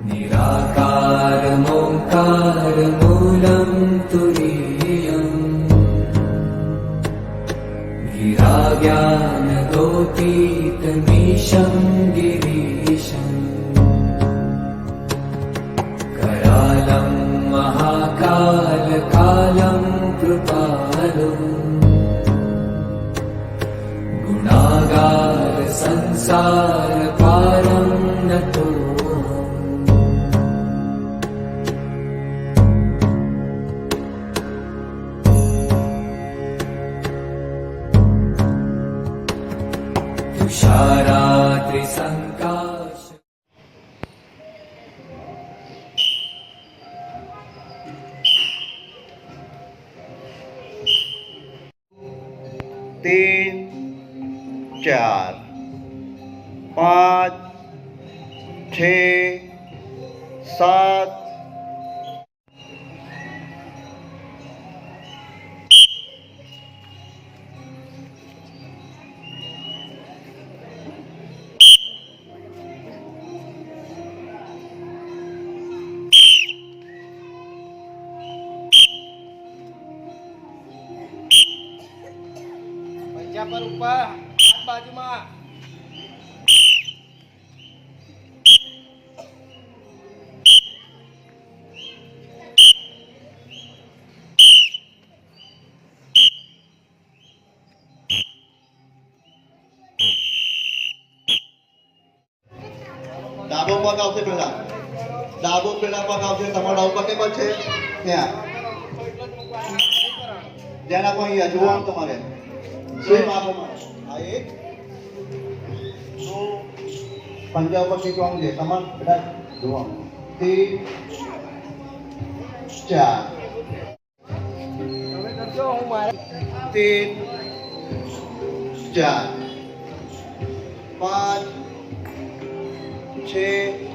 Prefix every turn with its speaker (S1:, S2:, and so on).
S1: निराकारमोङ्कारमूलं तुरीयम् गिराज्ञानगोतीतमीशं गिरीशम् करालं महाकालकालं कृपालुम् गुणागार संसार पारं नतोऽहम् तुषारात्रिसङ्काश
S2: तीन चार पाँच छः सात
S3: पंजा पर ऊपर हाथ बाजू में
S2: ડાબો પગ આવશે પેલા ડાબો પેલા પગ આવશે તમારો ડાબો પગ કેમ છે ત્યાં ધ્યાન આપો અહીંયા જોવાનું તમારે સ્વીપ આપો આ એક તો પંજા ઉપર નીકળવાનું છે તમારે બધા જોવાનું 3 4
S3: તમે કરજો હું મારે
S2: 3 4 5 6